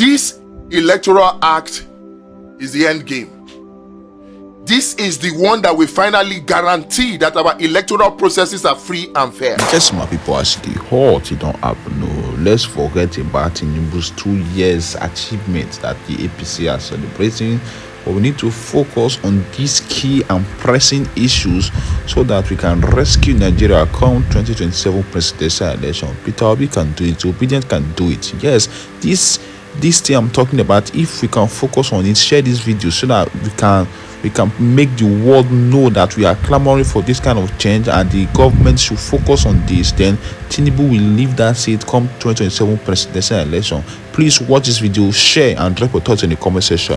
This Electoral Act is the end game. This is the one that will finally guarantee that our electoral processes are free and fair. Just my people actually hot, it don't happen. No, let's forget about Tinubu's 2 years achievement that the APC are celebrating. But we need to focus on these key and pressing issues so that we can rescue Nigeria come 2027 presidential election. Peter Obi can do it, Obedient can do it. Yes, this thing I'm talking about, if we can focus on it, share this video so that we can make the world know that we are clamoring for this kind of change and the government should focus on this, then Tinubu will leave that seat come 2027 presidential election. Please watch this video, share and drop your thoughts in the comment section.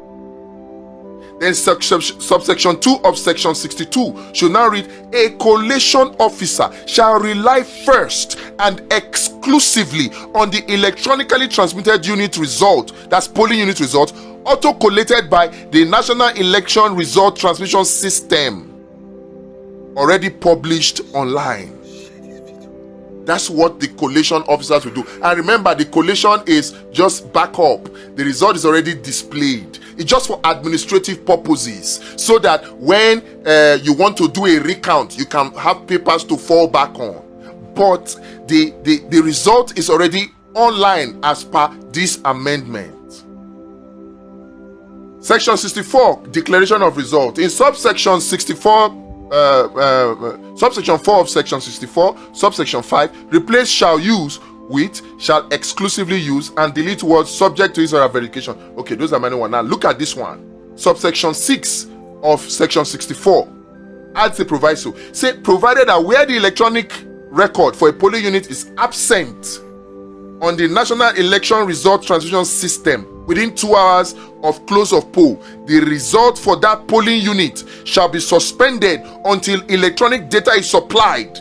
Then subsection 2 of section 62 should now read, a collation officer shall rely first and exclusively on the electronically transmitted unit result, that's polling unit result, auto-collated by the National Election Result Transmission System, already published online. That's what the collation officers will do. And remember, the collation is just backup. The result is already displayed. It's just for administrative purposes, so that when you want to do a recount, you can have papers to fall back on. But the result is already online as per this amendment. Section 64, declaration of result. In subsection 64, subsection 4 of section 64, subsection 5, replace shall use with shall exclusively use and delete words subject to his or her verification. Okay, those are many ones. Now look at this one. Subsection 6 of section 64 adds a proviso. Say, provided that where the electronic record for a polling unit is absent on the National Election Result Transmission System within 2 hours of close of poll, the result for that polling unit shall be suspended until electronic data is supplied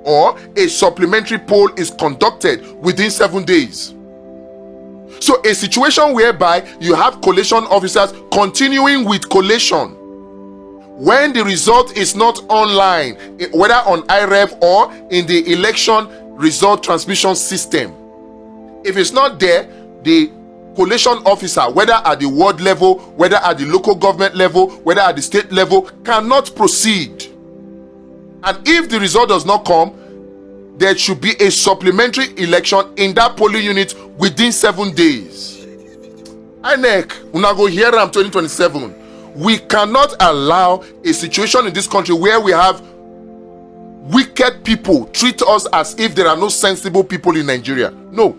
or a supplementary poll is conducted within 7 days. So a situation whereby you have collation officers continuing with collation when the result is not online, whether on IREV or in the election result transmission system. If it's not there, the collation officer, whether at the ward level, whether at the local government level, whether at the state level, cannot proceed. And if the result does not come, there should be a supplementary election in that polling unit within 7 days. INEC, una go hear am 2027. We cannot allow a situation in this country where we have wicked people treat us as if there are no sensible people in Nigeria. No.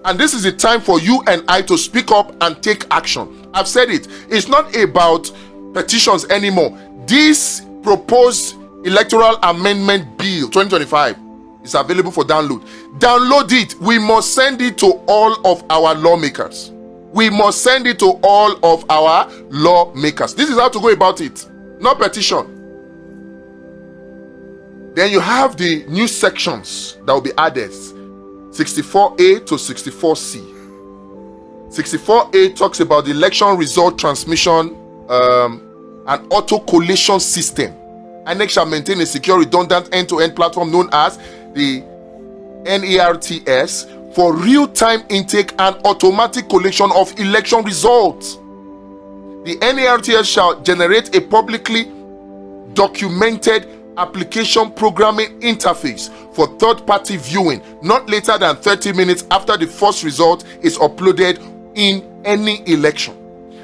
And this is the time for you and I to speak up and take action. I've said it. It's not about petitions anymore. This proposed electoral amendment bill 2025 is available for download. Download it. We must send it to all of our lawmakers. We must send it to all of our lawmakers. This is how to go about it. Not petition. Then you have the new sections that will be added. 64A to 64C. 64A talks about the election result transmission and auto collation system. INEC shall maintain a secure, redundant, end-to-end platform known as the NERTS for real-time intake and automatic collection of election results. The NERTS shall generate a publicly documented application programming interface for third-party viewing not later than 30 minutes after the first result is uploaded in any election.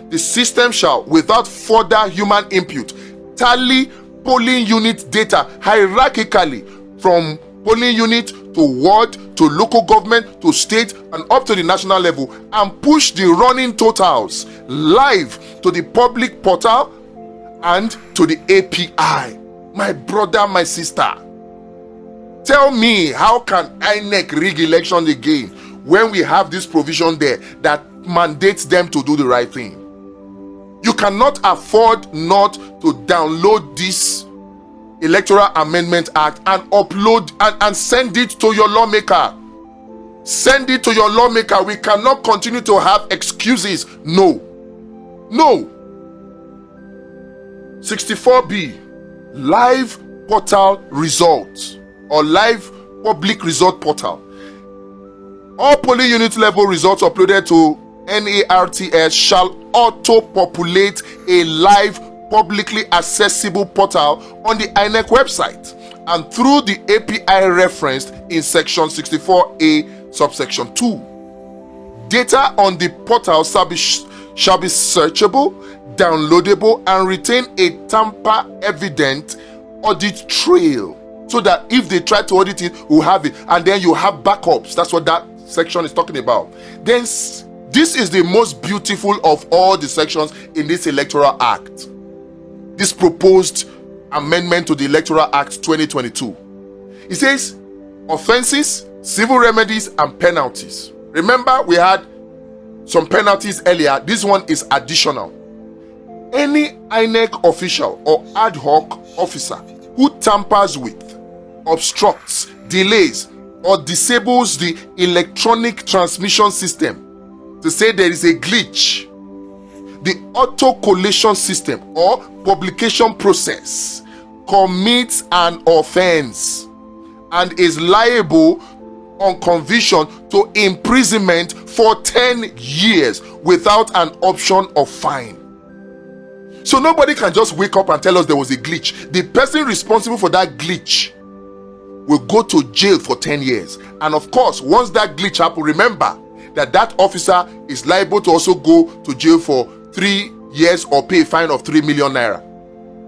The system shall, without further human input, tally polling unit data hierarchically from polling unit to ward to local government to state and up to the national level, and push the running totals live to the public portal and to the API. My brother, my sister, tell me, how can INEC rig election again when we have this provision there that mandates them to do the right thing? You cannot afford not to download this Electoral Amendment Act and upload and send it to your lawmaker. Send it to your lawmaker. We cannot continue to have excuses. No. 64B, live portal results or live public result portal. All polling unit level results uploaded to NARTS shall auto-populate a live publicly accessible portal on the INEC website and through the API referenced in section 64A subsection 2. Data on the portal shall be searchable, downloadable, and retain a tamper evident audit trail, so that if they try to audit it, we'll have it, and then you have backups. That's what that section is talking about. Then this is the most beautiful of all the sections in this Electoral Act, this proposed amendment to the Electoral Act 2022. It says offenses, civil remedies, and penalties. Remember, we had some penalties earlier. This one is additional. Any INEC official or ad hoc officer who tampers with, obstructs, delays, or disables the electronic transmission system to say there is a glitch, the auto collation system or publication process, commits an offense and is liable on conviction to imprisonment for 10 years without an option of fine. So nobody can just wake up and tell us there was a glitch. The person responsible for that glitch will go to jail for 10 years. And of course, once that glitch happens, remember that that officer is liable to also go to jail for 3 years or pay a fine of 3 million naira.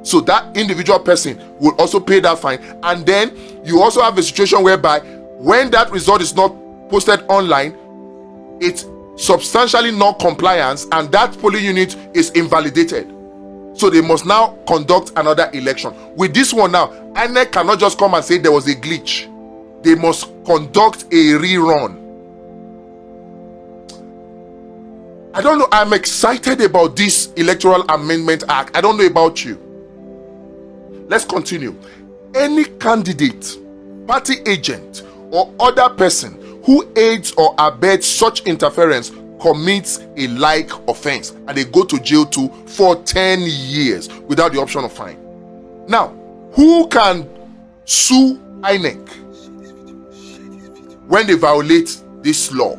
So that individual person will also pay that fine. And then you also have a situation whereby when that result is not posted online, it's substantially non-compliance and that polling unit is invalidated. So they must now conduct another election. With this one now, INEC cannot just come and say there was a glitch. They must conduct a rerun. I don't know, I'm excited about this Electoral Amendment Act. I don't know about you. Let's continue. Any candidate, party agent, or other person who aids or abets such interference commits a like offense and they go to jail too for 10 years without the option of fine. Now, who can sue INEC when they violate this law?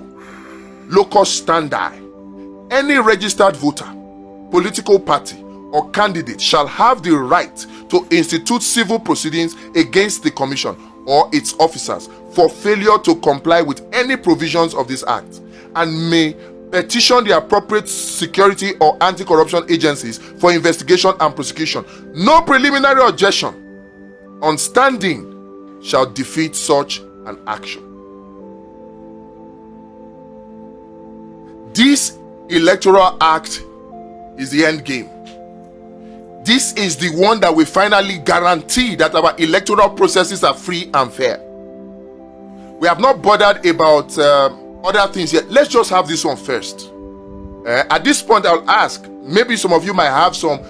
Locus standi. Any registered voter, political party, or candidate shall have the right to institute civil proceedings against the commission or its officers for failure to comply with any provisions of this act, and may petition the appropriate security or anti-corruption agencies for investigation and prosecution. No preliminary objection on standing shall defeat such an action. This Electoral Act is the end game. This is the one that will finally guarantee that our electoral processes are free and fair. We have not bothered about other things yet. Let's just have this one first. At this point, I'll ask, maybe some of you might have some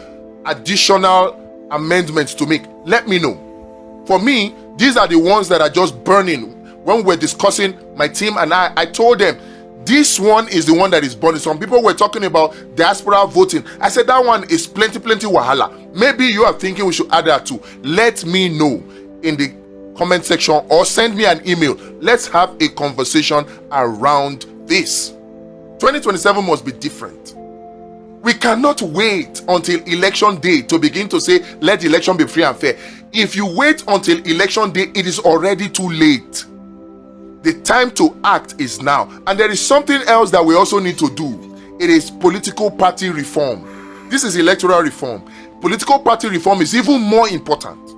additional amendments to make. Let me know. For me, these are the ones that are just burning. When we're discussing, my team and I told them, this one is the one that is burning. Some people were talking about diaspora voting. I said that one is plenty wahala. Maybe you are thinking we should add that too. Let me know in the comment section or send me an email. Let's have a conversation around this. 2027 must be different. We cannot wait until election day to begin to say, let the election be free and fair. If you wait until election day, it is already too late. The time to act is now. And there is something else that we also need to do. It is political party reform. This is electoral reform. Political party reform is even more important.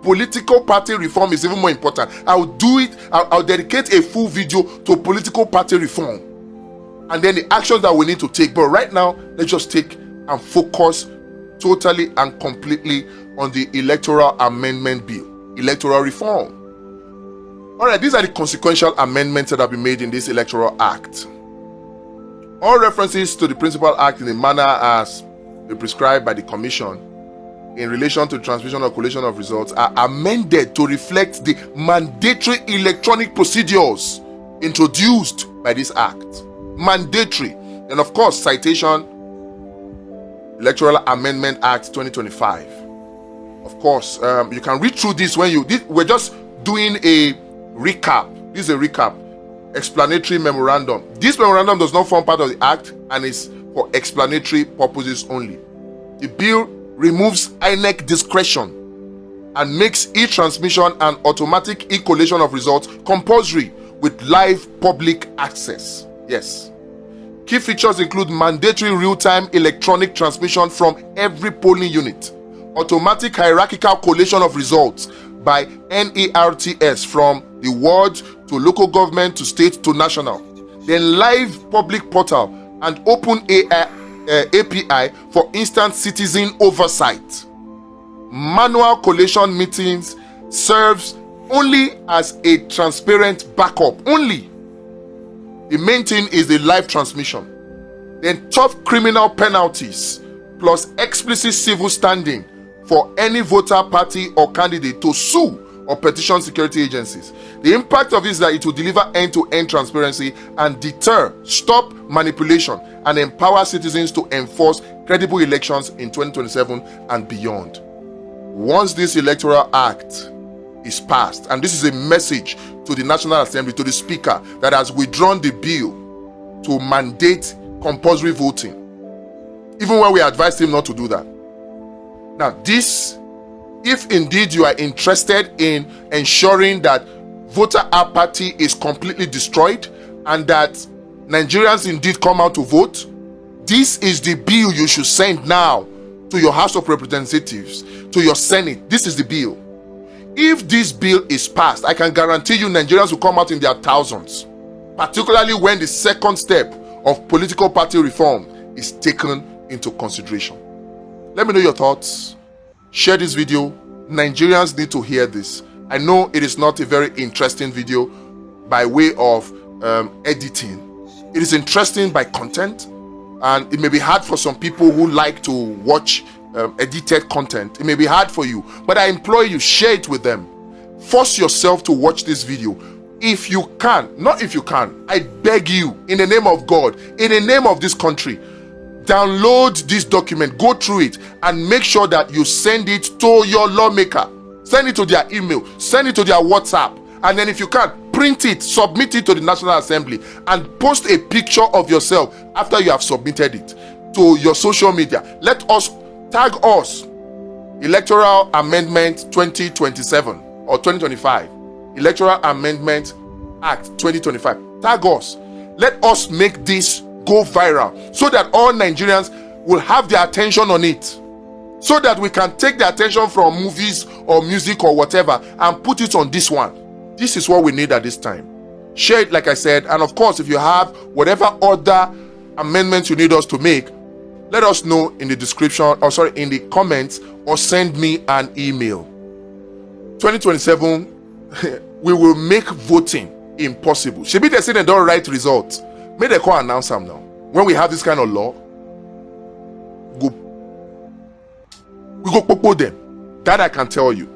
Political party reform is even more important. I'll do it. I'll dedicate a full video to political party reform. And then the actions that we need to take. But right now, let's just take and focus totally and completely on the Electoral Amendment Bill. Electoral reform. All right, these are the consequential amendments that have been made in this Electoral Act. All references to the Principal Act in a manner as prescribed by the Commission in relation to transmission or collation of results are amended to reflect the mandatory electronic procedures introduced by this Act. Mandatory. And of course, citation, Electoral Amendment Act 2025. Of course, you can read through this when we're just doing a recap. This is a recap. explanatory memorandum. This memorandum does not form part of the act and is for explanatory purposes only. The bill removes INEC discretion and makes e-transmission and automatic e-collation of results compulsory with live public access. Yes. Key features include mandatory real-time electronic transmission from every polling unit, automatic hierarchical collation of results by NERTS from the ward to local government to state to national, then live public portal and open API for instant citizen oversight. Manual collation meetings serves only as a transparent backup. Only. The main thing is the live transmission. Then tough criminal penalties plus explicit civil standing for any voter, party or candidate to sue or petition security agencies. The impact of this is that it will deliver end-to-end transparency and deter, stop manipulation and empower citizens to enforce credible elections in 2027 and beyond. Once this electoral act is passed, and this is a message to the National Assembly, to the Speaker, that has withdrawn the bill to mandate compulsory voting, even when we advised him not to do that. Now, this, if indeed you are interested in ensuring that voter apathy is completely destroyed and that Nigerians indeed come out to vote, this is the bill you should send now to your House of Representatives, to your Senate. This is the bill. If this bill is passed, I can guarantee you Nigerians will come out in their thousands, particularly when the second step of political party reform is taken into consideration. Let me know your thoughts. Share this video. Nigerians need to hear this. I know it is not a very interesting video by way of editing. It is interesting by content, and it may be hard for some people who like to watch edited content. It may be hard for you, but I implore you, share it with them. Force yourself to watch this video. If you can, not if you can, I beg you, in the name of God, in the name of this country, download this document, go through it, and make sure that you send it to your lawmaker. Send it to their email, send it to their WhatsApp, and then if you can, print it, submit it to the National Assembly, and post a picture of yourself after you have submitted it to your social media. Let us tag us, Electoral Amendment 2027 or 2025, Electoral Amendment Act 2025. Tag us. Let us make this go viral so that all Nigerians will have their attention on it, so that we can take the attention from movies or music or whatever and put it on this one. This is what we need at this time. Share it, like I said, and of course, if you have whatever other amendments you need us to make, let us know in the description, in the comments, or send me an email. 2027, we will make voting impossible. Shebi they say they don't write results. May they call announce them now. When we have this kind of law, we go popo them. That I can tell you.